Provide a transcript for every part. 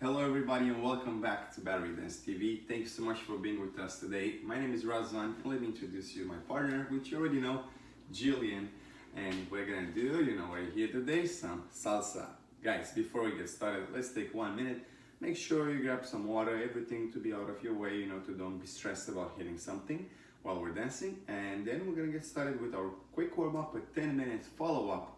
Hello everybody and welcome back to Battery Dance TV. Thank you so much for being with us today. My name is Razvan and let me introduce you my partner, which you already know, Jillian. And we're gonna do, right here today, some salsa. Guys, before we get started, let's take 1 minute. Make sure you grab some water, everything to be out of your way, to don't be stressed about hitting something while we're dancing. And then we're gonna get started with our quick warm-up with 10 minutes follow-up.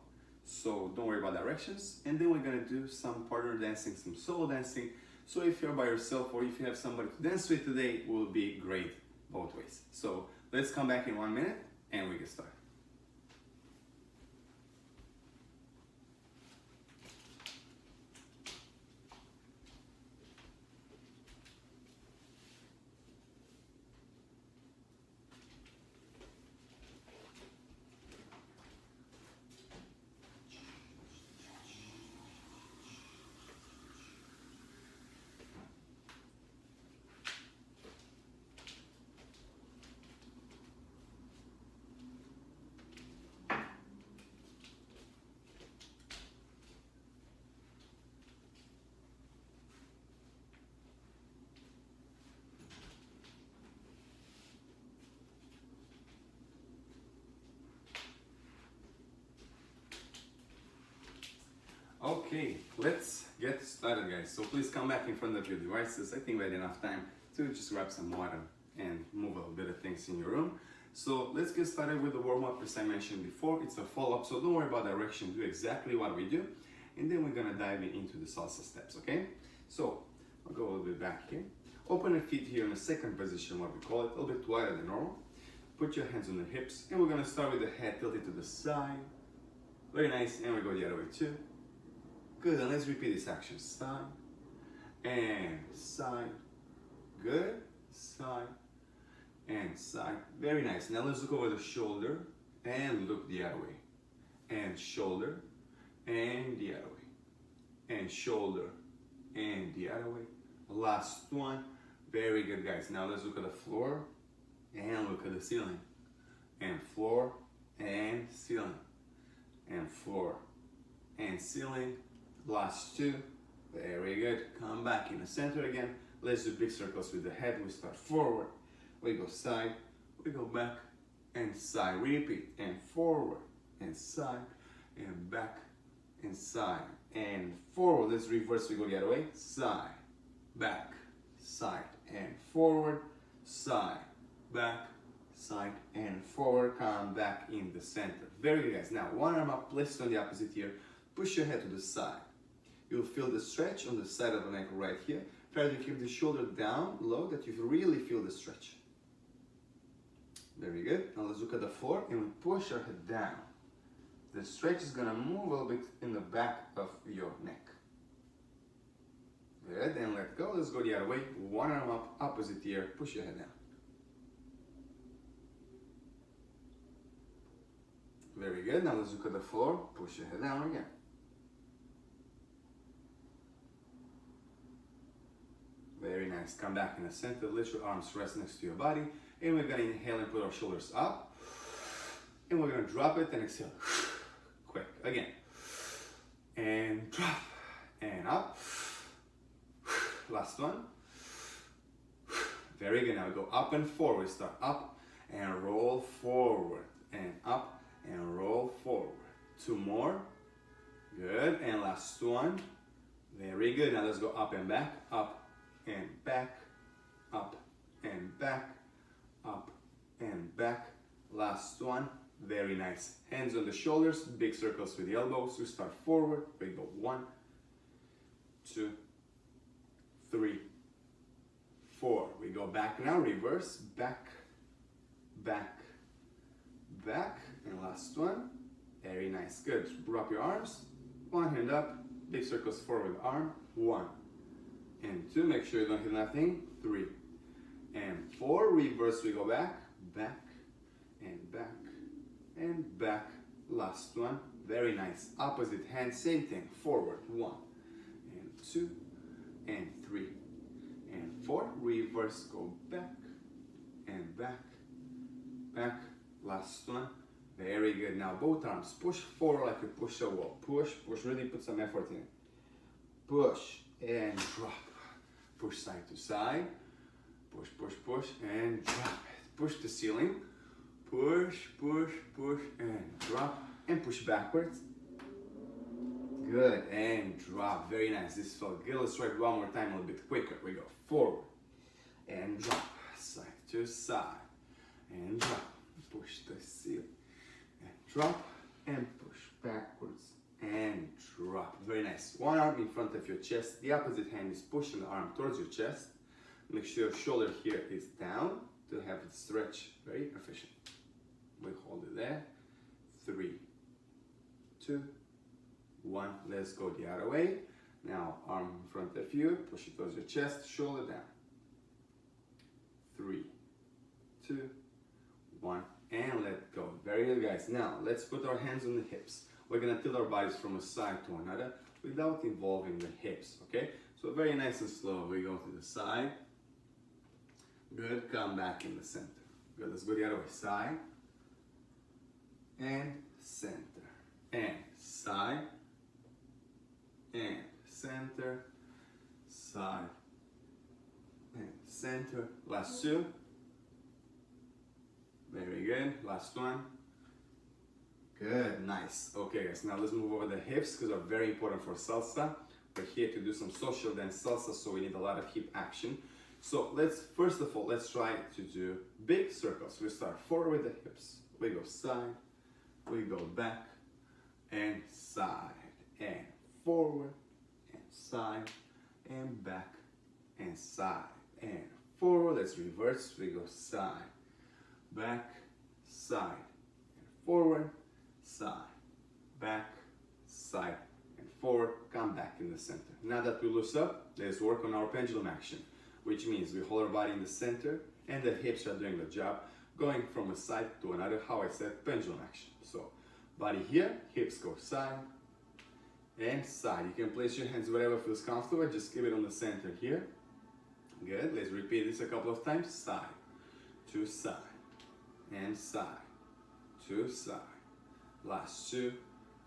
So don't worry about directions, and then we're gonna do some partner dancing, some solo dancing. So if you're by yourself or if you have somebody to dance with today, it will be great both ways. So let's come back in 1 minute and we get started. Okay, let's get started, guys. So please come back in front of your devices. I think we had enough time to just grab some water and move a little bit of things in your room. So let's get started with the warm-up. As I mentioned before, it's a follow-up, so don't worry about direction. Do exactly what we do, and then we're gonna dive into the salsa steps, okay? So I'll go a little bit back here. Open your feet here in the second position, what we call it, a little bit wider than normal. Put your hands on the hips, and we're gonna start with the head tilted to the side. Very nice, and we go the other way too. Good, and let's repeat this action. Side and side. Good. Side and side. Very nice. Now let's look over the shoulder and look the other way. And shoulder and the other way. And shoulder and the other way. Last one. Very good, guys. Now let's look at the floor and look at the ceiling. And floor and ceiling. And floor and ceiling. Last two, very good. Come back in the center again. Let's do big circles with the head. We start forward, we go side, we go back and side. Repeat, and forward and side and back and side and forward. Let's reverse, we go the other way. Side, back, side and forward, side, back, side and forward. Come back in the center. Very good, guys. Now one arm up, place it on the opposite ear. Push your head to the side. You'll feel the stretch on the side of the neck right here. Try to keep the shoulder down low, that you really feel the stretch. Very good. Now let's look at the floor and we push our head down. The stretch is gonna move a little bit in the back of your neck. Good, and let go. Let's go the other way. One arm up, opposite ear, push your head down. Very good. Now let's look at the floor, push your head down again. Very nice. Come back in the center. Let your arms rest next to your body. And we're going to inhale and put our shoulders up. And we're going to drop it and exhale. Quick. Again. And drop. And up. Last one. Very good. Now we go up and forward. Start up and roll forward. And up and roll forward. Two more. Good. And last one. Very good. Now let's go up and back. Up and back, up and back, up and back. Last one. Very nice. Hands on the shoulders, big circles with the elbows. We start forward. We go 1, 2, 3, 4. We go back now, reverse, back, back, back. And last one. Very nice. Good. Drop your arms. One hand up, big circles forward arm. 1 and 2, make sure you don't hit nothing. 3 and 4, reverse, we go back, back and back and back. Last one. Very nice. Opposite hand, same thing. Forward. 1 and 2 and 3 and 4. Reverse, go back and back, back. Last one. Very good. Now both arms push forward like you push a wall. Push, push, really put some effort in it. Push and drop. to side, push, push, push, and drop it. Push the ceiling, push, push, push, and drop, and push backwards. Good, and drop, very nice, this felt good. Let's try it one more time, a little bit quicker. We go forward, and drop, side to side, and drop, push the ceiling, and drop, and push backwards, and drop, very nice. One arm in front of your chest, the opposite hand is pushing the arm towards your chest. Make sure your shoulder here is down to have it stretch very efficient. We hold it there, 3, 2, 1, let's go the other way. Now arm in front of you, push it towards your chest, shoulder down. 3, 2, 1, and let go. Very good, guys. Now let's put our hands on the hips. We're gonna tilt our bodies from a side to another without involving the hips, okay? So very nice and slow. We go to the side. Good, come back in the center. Good, let's go the other way. Side, and center, and side, and center, side, and center. Last 2. Very good. Last 1. Good, nice. Okay, guys, now let's move over the hips because they're very important for salsa. We're here to do some social dance salsa, so we need a lot of hip action. So first of all, let's try to do big circles. We start forward with the hips. We go side, we go back, and side, and forward, and side, and back, and side, and forward. Let's reverse. We go side, back, side, and forward, side, back, side, and forward. Come back in the center. Now that we loose up, let's work on our pendulum action, which means we hold our body in the center and the hips are doing the job, going from a side to another, how I said, pendulum action. So body here, hips go side and side. You can place your hands wherever feels comfortable, just keep it on the center here. Good, let's repeat this a couple of times. Side to side and side to side. Last 2,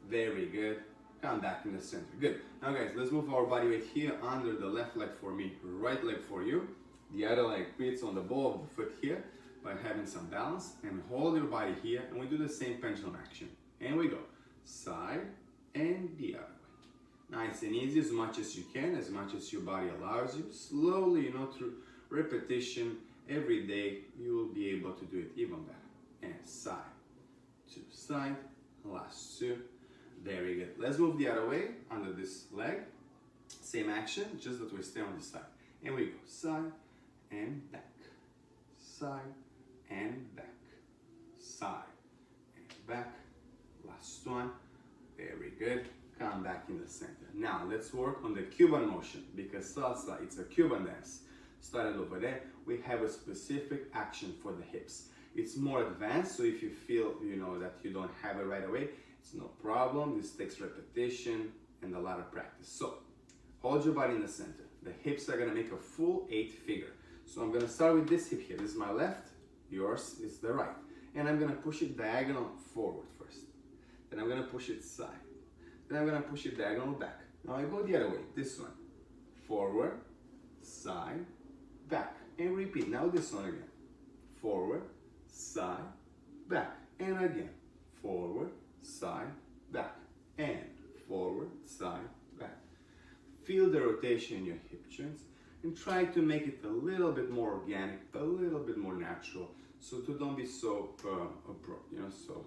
very good. Come back in the center. Good. Now guys, let's move our body weight here under the left leg for me, right leg for you. The other leg fits on the ball of the foot here by having some balance, and hold your body here, and we do the same pendulum action. And we go side and the other way. Nice and easy, as much as you can, as much as your body allows you. Slowly, through repetition, every day, you will be able to do it even better. And side to side, last 2. Very good. Let's move the other way under this leg. Same action, just that we stay on this side. And we go side and back, side and back, side and back. Last 1. Very good. Come back in the center. Now let's work on the Cuban motion, because salsa, it's a Cuban dance. Started over there, we have a specific action for the hips. It's more advanced, so if you feel that you don't have it right away, it's no problem. This takes repetition and a lot of practice. So hold your body in the center. The hips are gonna make a full 8 figure. So I'm gonna start with this hip here. This is my left, yours is the right. And I'm gonna push it diagonal forward first. Then I'm gonna push it side. Then I'm gonna push it diagonal back. Now I go the other way, this one. Forward, side, back. And repeat, now this one again. Forward, side, back. And again, forward, side, back, and forward, side, back. Feel the rotation in your hip joints and try to make it a little bit more organic, a little bit more natural, so to don't be so abrupt, so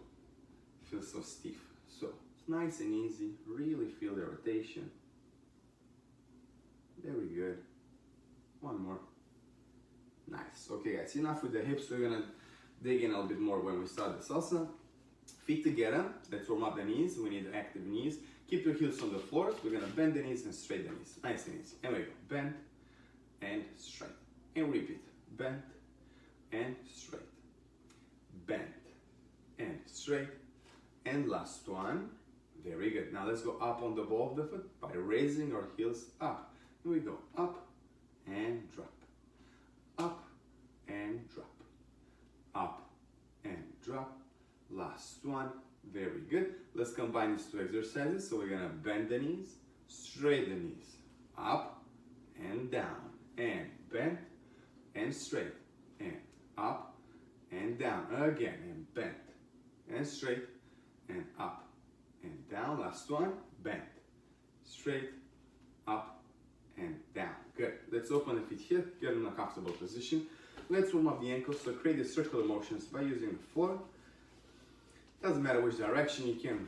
feel so stiff. So it's nice and easy, really feel the rotation. Very good. One more. Nice. Okay guys, enough with the hips. We're gonna dig in a little bit more when we start the salsa. Feet together, let's warm up the knees. We need active knees. Keep your heels on the floor. We're gonna bend the knees and straight the knees. Nice and easy. And we go, bend and straight. And repeat, bend and straight. Bend and straight. And last one, very good. Now let's go up on the ball of the foot by raising our heels up. And we go up and drop. Up and drop. Up and drop. Last one, very good. Let's combine these 2 exercises. So we're gonna bend the knees, straighten the knees, up and down, and bend and straight, and up, and down, again, and bend, and straight, and up, and down, last one, bend, straight, up, and down. Good. Let's open the feet here, get in a comfortable position. Let's warm up the ankles, so create the circular motions by using the floor. Doesn't matter which direction, you can,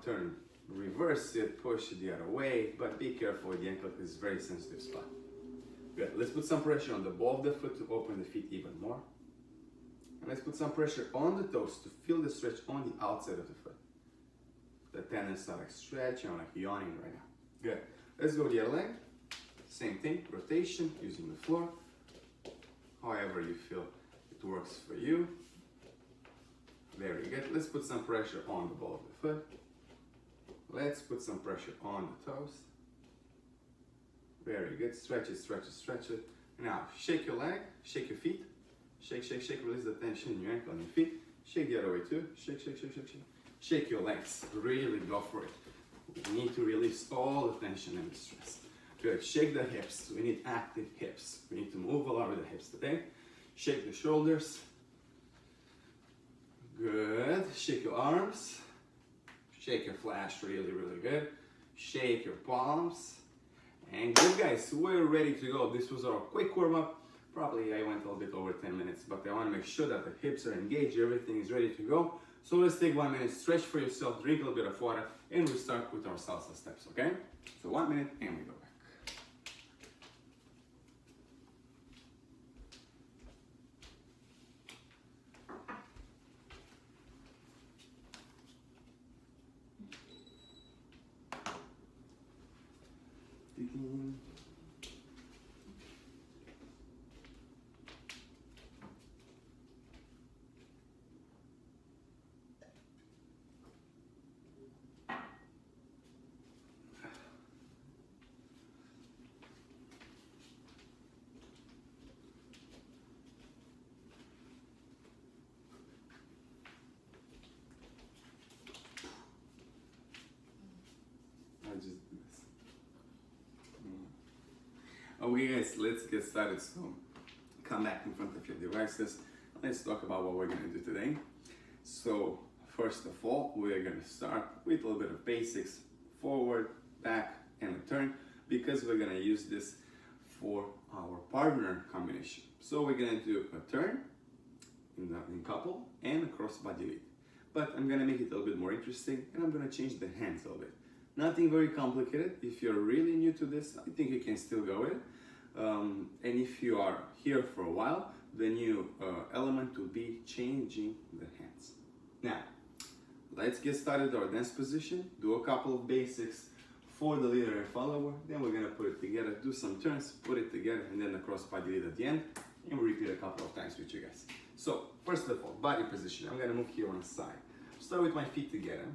turn, reverse it, push it the other way, but be careful with the ankle because it's a very sensitive spot. Good. Let's put some pressure on the ball of the foot to open the feet even more. And let's put some pressure on the toes to feel the stretch on the outside of the foot. The tendons are like stretching or like yawning right now. Good. Let's go the other leg. Same thing, rotation using the floor. However you feel it works for you. Very good. Let's put some pressure on the ball of the foot. Let's put some pressure on the toes. Very good. Stretch it, stretch it, stretch it. Now shake your leg, shake your feet. Shake, shake, shake. Release the tension in your ankle and your feet. Shake the other way too. Shake, shake, shake, shake, shake. Shake your legs. Really go for it. We need to release all the tension and the stress. Good. Shake the hips. We need active hips. We need to move a lot with the hips today. Shake the shoulders. Good. Shake your arms. Shake your flash. Really, really good. Shake your palms. And good, guys. We're ready to go. This was our quick warm-up. Probably I went a little bit over 10 minutes, but I want to make sure that the hips are engaged. Everything is ready to go. So let's take 1 minute, stretch for yourself, drink a little bit of water, and we start with our salsa steps, okay? So 1 minute, and we go back. Okay guys, let's get started. So come back in front of your devices. Let's talk about what we're going to do today. So first of all, we're going to start with a little bit of basics, forward, back, and a turn, because we're going to use this for our partner combination. So we're going to do a turn in couple and a cross-body lead. But I'm going to make it a little bit more interesting, and I'm going to change the hands a little bit. Nothing very complicated. If you're really new to this, I think you can still go with it. And if you are here for a while, the new element will be changing the hands. Now, let's get started our dance position. Do a couple of basics for the leader and follower. Then we're gonna put it together, do some turns, put it together, and then the cross body lead at the end. And we'll repeat a couple of times with you guys. So, first of all, body position. I'm gonna move here on the side. Start with my feet together.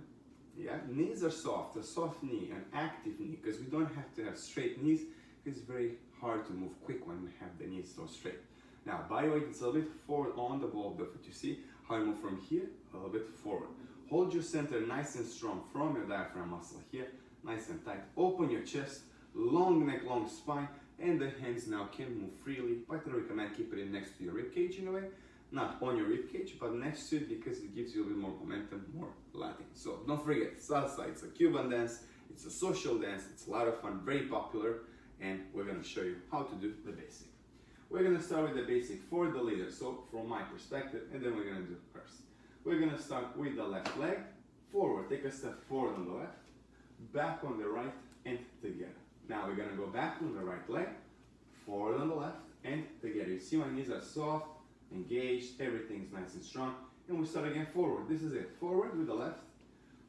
Yeah, knees are soft, a soft knee, an active knee, because we don't have to have straight knees. It's very hard to move quick when we have the knees so straight. Now, body weight is a little bit forward on the ball of the foot. You see how I move from here, a little bit forward. Hold your center nice and strong from your diaphragm muscle here, nice and tight. Open your chest, long neck, long spine, and the hands now can move freely. But I recommend keep it next to your rib cage in a way. Not on your rib cage, but next to it, because it gives you a little bit more momentum, more Latin. So don't forget, salsa, it's a Cuban dance, it's a social dance, it's a lot of fun, very popular, and we're gonna show you how to do the basic. We're gonna start with the basic for the leader, so from my perspective, and then we're gonna do first. We're gonna start with the left leg, forward, take a step forward on the left, back on the right, and together. Now we're gonna go back on the right leg, forward on the left, and together. You see my knees are soft, engaged, everything's nice and strong, and we start again forward. This is it, forward with the left,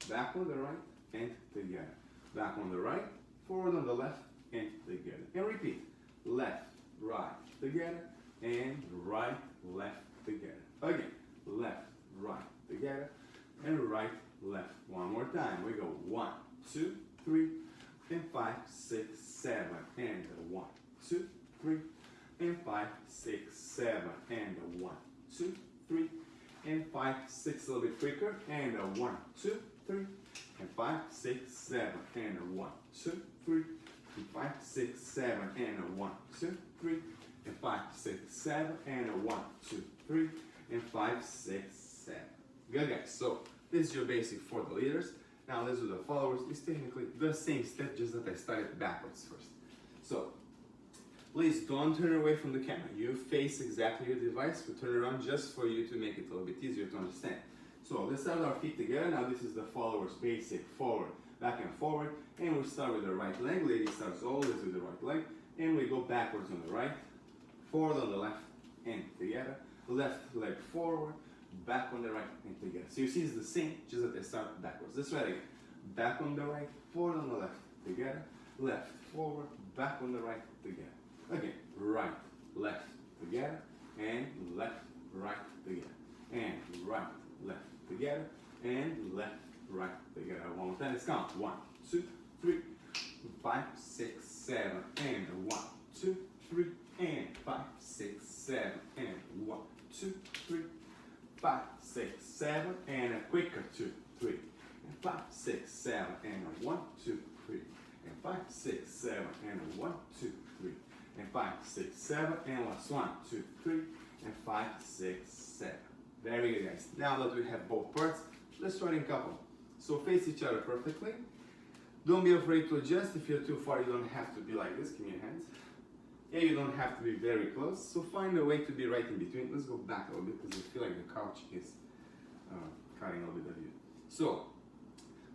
back on the right, and together. Back on the right, forward on the left, and together. And repeat, left, right, together, and right, left, together. Again, left, right, together, and right, left. One more time. We go 1, 2, 3, and 5, 6, 7, and 1, 2, 3, and 5, 6, 7, and 1, 2, 3, and 5, 6, a little bit quicker, and 1, 2, 3, and 5, 6, 7, and 1, 2, 3, and 5, 6, 7, and 1, 2, 3, and 5, 6, 7, and a 1, 2, 3, and 5, 6, 7. Good guys, so this is your basic for the leaders. Now let's do the followers. It's technically the same step, just that I started backwards first. So please don't turn away from the camera. You face exactly your device. We turn around just for you to make it a little bit easier to understand. So let's start our feet together. Now this is the followers basic, forward, back and forward. And we start with the right leg. Lady starts always with the right leg. And we go backwards on the right, forward on the left, and together. Left leg forward, back on the right, and together. So you see it's the same, just that they start backwards. Let's try it again. Back on the right, forward on the left, together. Left, forward, back on the right, together. Again, right, left, together. And left, right, together. And right, left, together. And left, right, together. One more time, let's count. 1, 2, 3, 5, 6, 7. And 1, 2, 3, and 5, 6, 7. And 1, 2, 3, 5, 6, 7, and a quicker 2, 3, and 5, 6, 7, and a 1, 2, 3, and 5, 6, 7, and a 1, 2, 3, and 5, 6, 7, and last 1, 2, 3, and 5, 6, 7. Very good, guys. Now that we have both parts, let's try it in couple. So face each other perfectly. Don't be afraid to adjust. If you're too far, you don't have to be like this. Give me your hands. Yeah, you don't have to be very close, so find a way to be right in between. Let's go back a little bit because I feel like the couch is cutting a little bit of you. So,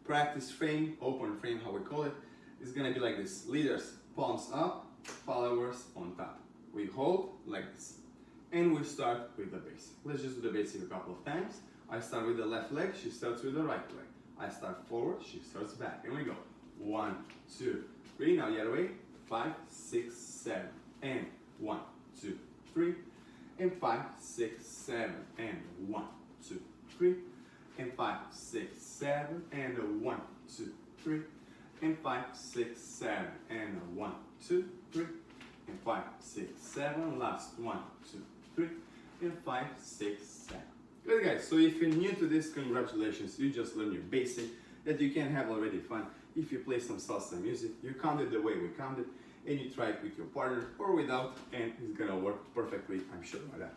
practice frame, open frame, how we call it, is gonna be like this. Leaders, palms up, followers on top. We hold like this. And we start with the basic. Let's just do the basic a couple of times. I start with the left leg, she starts with the right leg. I start forward, she starts back. And we go. 1, 2, 3, now the other way. 5, 6, 7. And 1, 2, 3, and 5, 6, 7, and 1, 2, 3, and 5, 6, 7, and a 1, 2, 3, and 5, 6, 7, and a 1, 2, 3, and 5, 6, 7, last 1, 2, 3, and 5, 6, 7. Good guys, so if you're new to this, congratulations, you just learned your basic that you can have already fun. If you play some salsa music, you count it the way we count it, and you try it with your partner or without, and it's gonna work perfectly, I'm sure of that.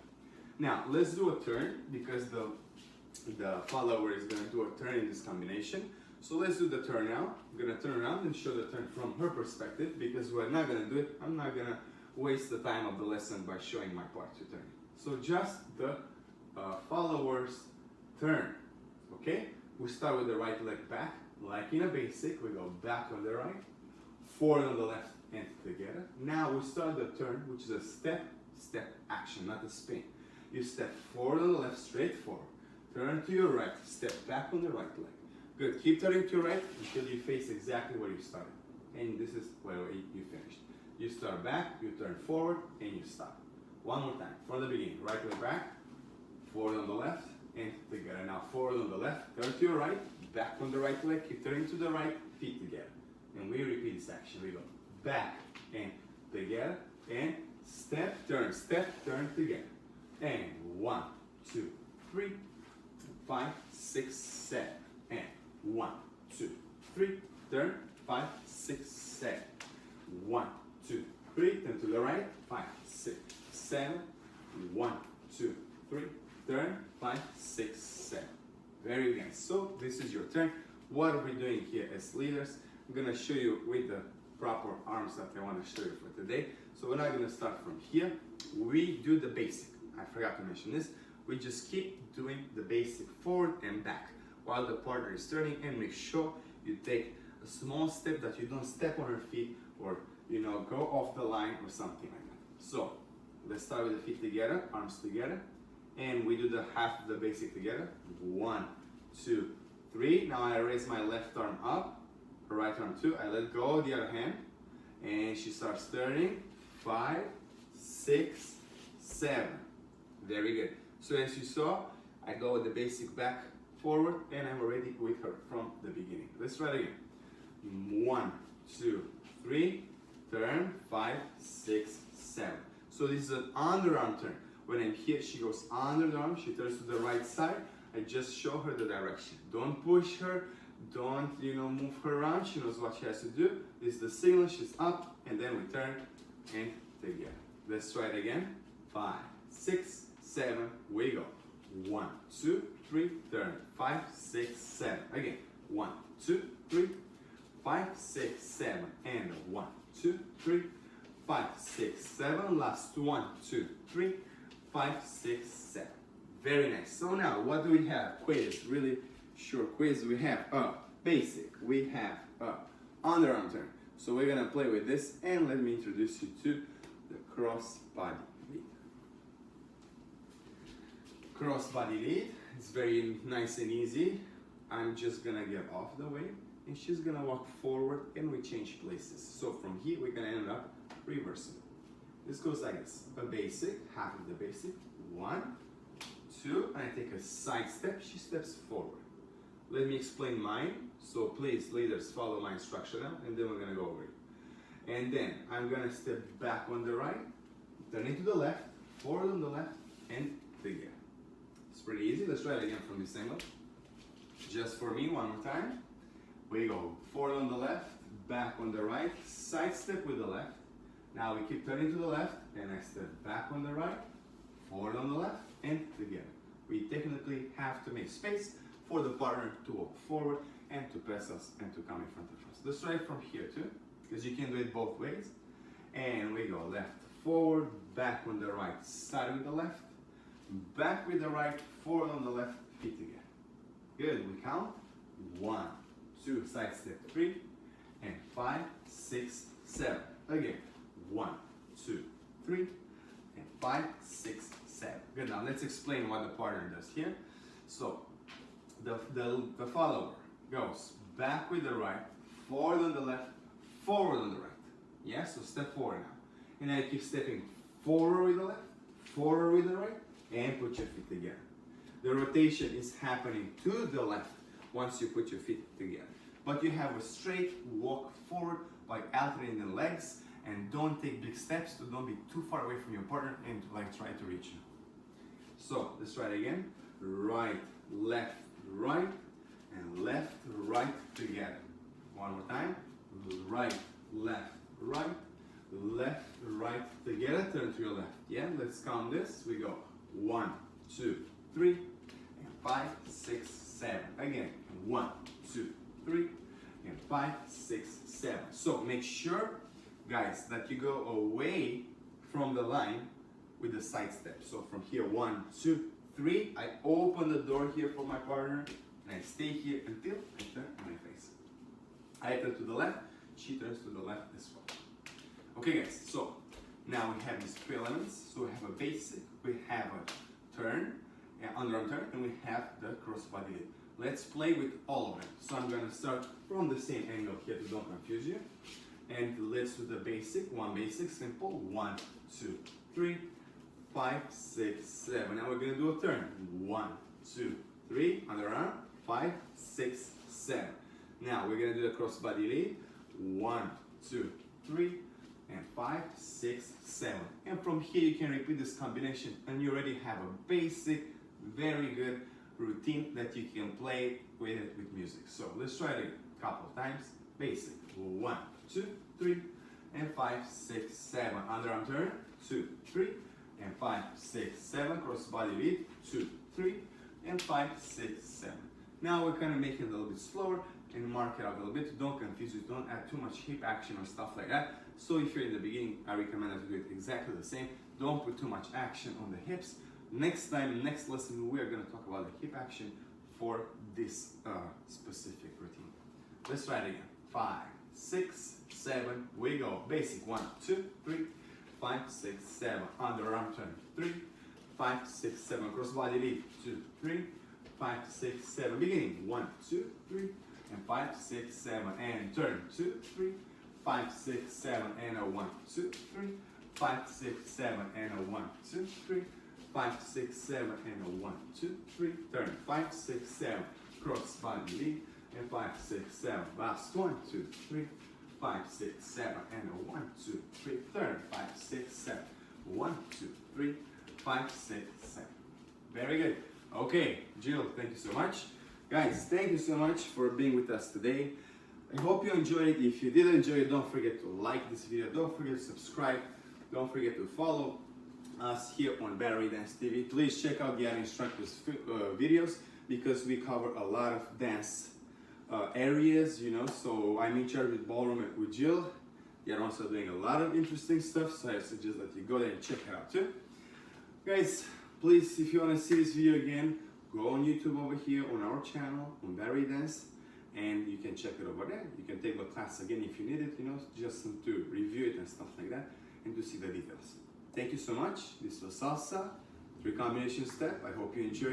Now, let's do a turn, because the follower is gonna do a turn in this combination. So let's do the turn now. I'm gonna turn around and show the turn from her perspective, because we're not gonna do it. I'm not gonna waste the time of the lesson by showing my part to turn. So just the follower's turn, okay? We start with the right leg back, like in a basic. We go back on the right, forward on the left, and together. Now we start the turn, which is a step action, not a spin. You step forward on the left, straight forward. Turn to your right, step back on the right leg. Good, keep turning to your right until you face exactly where you started. And this is where you finished. You start back, you turn forward, and you stop. One more time, from the beginning. Right leg back, forward on the left, and together. Now forward on the left, turn to your right, back on the right leg, keep turning to the right, feet together. And we repeat this action. We go back and together, and step, turn, together. And 1, 2, 3, 5, 6, 7. And 1, 2, 3, turn, 5, 6, 7. 1, 2, 3, turn to the right, 5, 6, 7. 1, 2, 3, turn, 5, 6, 7. Very good. So this is your turn. What are we doing here as leaders? I'm gonna show you with the proper arms that I want to show you for today. So we're not going to start from here. We do the basic. I forgot to mention this. We just keep doing the basic forward and back while the partner is turning, and make sure you take a small step, that you don't step on her feet or go off the line or something like that. So let's start with the feet together, arms together, and we do the half of the basic together. 1, 2, 3. Now I raise my left arm up, right arm too. I let go of the other hand, and she starts turning. 5, 6, 7. Very good. So as you saw, I go with the basic back, forward, and I'm already with her from the beginning. Let's try it again. 1, 2, 3, turn, 5, 6, 7. So this is an underarm turn. When I'm here, she goes under the arm, she turns to the right side. I just show her the direction. Don't push her, don't move her around. She knows what she has to do. This is the signal, she's up, and then we turn and together. Let's try it again. 5, 6, 7, we go. 1, 2, 3, turn. 5, 6, 7. Again. 1, 2, 3, 5, 6, 7, and 1, 2, 3, 5, 6, 7. Last 1, 2, 3, 5, 6, 7. Very nice. So now, what do we have? Quiz, really short quiz. We have a basic. We have a underarm turn. So we're gonna play with this, and let me introduce you to the cross body lead. Cross body lead. It's very nice and easy. I'm just gonna get off the way, and she's gonna walk forward, and we change places. So from here, we're gonna end up reversing. This goes like this: a basic, half of the basic, 1, 2, and I take a side step. She steps forward. Let me explain mine. So please, leaders, follow my instruction now, and then we're gonna go over it. And then I'm gonna step back on the right, turning to the left, forward on the left, and together. It's pretty easy. Let's try it again from this angle. Just for me, one more time. We go forward on the left, back on the right, side step with the left. Now we keep turning to the left, and I step back on the right, forward on the left, and together. We technically have to make space for the partner to walk forward and to pass us and to come in front of us. Let's try it from here too, because you can do it both ways. And we go left, forward, back on the right, side with the left, back with the right, forward on the left, feet together. Good, we count. 1, 2, side step, 3, and 5, 6, 7. Again, 1, 2, 3, and 5, 6, 7. Good, now let's explain what the partner does here. So, the follower goes back with the right, forward on the left, forward on the right. Yeah, so step forward now. And then keep stepping forward with the left, forward with the right, and put your feet together. The rotation is happening to the left once you put your feet together. But you have a straight walk forward by alternating the legs, and don't take big steps, so don't be too far away from your partner and try to reach him. So let's try it again. Right, left, right, and left, right together. One more time. Right, left, right, left, right together. Turn to your left. Yeah, let's count this. We go 1, 2, 3, and 5, 6, 7. Again, 1, 2, 3, and 5, 6, 7. So make sure, guys, that you go away from the line with the side step. So from here, 1, 2, 3, I open the door here for my partner, and I stay here until I turn my face. I turn to the left, she turns to the left as well. Okay, guys, so now we have these three elements. So we have a basic, we have a turn, an underarm turn, and we have the crossbody lead. Let's play with all of them. So I'm gonna start from the same angle here to don't confuse you. And let's do the basic, one basic, simple. 1, 2, 3, 5, 6, 7. Now we're gonna do a turn. 1, 2, 3, underarm, 5, 6, 7. Now we're gonna do the crossbody lead. 1, 2, 3, and 5, 6, 7. And from here you can repeat this combination, and you already have a basic, very good routine that you can play with music. So let's try it a couple of times. Basic. 1, 2, 3, and 5, 6, 7. Underarm turn. 2, 3, and 5, 6, 7. Crossbody lead. 2, 3, and 5, 6, 7. Now we're kind of making it a little bit slower and mark it out a little bit. Don't confuse it. Don't add too much hip action or stuff like that. So if you're in the beginning, I recommend that you do it exactly the same. Don't put too much action on the hips. Next time, next lesson, we are going to talk about the hip action for this specific routine. Let's try it again. 5, 6, 7, we go. Basic. 1, 2, 3, 5, 6, 7. Underarm turn. 3, 5, 6, 7. Crossbody lead. 2, 3, 5, 6, 7. Beginning. 1, 2, 3, and 5, 6, 7. And turn. 2, 3, 5, 6, 7. And a 1, 2, 3, 5, 6, 7. And a 1, 2, 3. 5, 6, 7, and a 1, 2, 3, turn. 5, 6, 7, cross body lead, and 5, 6, 7. Last 1, 2, 3, 5, 6, 7, and a 1, 2, 3, turn. 5, 6, 7, 1, 2, 3, 5, 6, 7. Very good. Okay, Jill, thank you so much. Guys, thank you so much for being with us today. I hope you enjoyed it. If you did enjoy it, don't forget to like this video. Don't forget to subscribe. Don't forget to follow. us here on Battery Dance TV. Please check out the other instructors' videos because we cover a lot of dance areas, you know. So I'm in charge with ballroom with Jill. They're also doing a lot of interesting stuff, so I suggest that you go there and check it out too. Guys, please, if you want to see this video again, go on YouTube over here on our channel on Battery Dance, and you can check it over there. You can take the class again if you need it, you know, just to review it and stuff like that, and to see the details. Thank you so much. This was Salsa, 3 combination step. I hope you enjoyed it.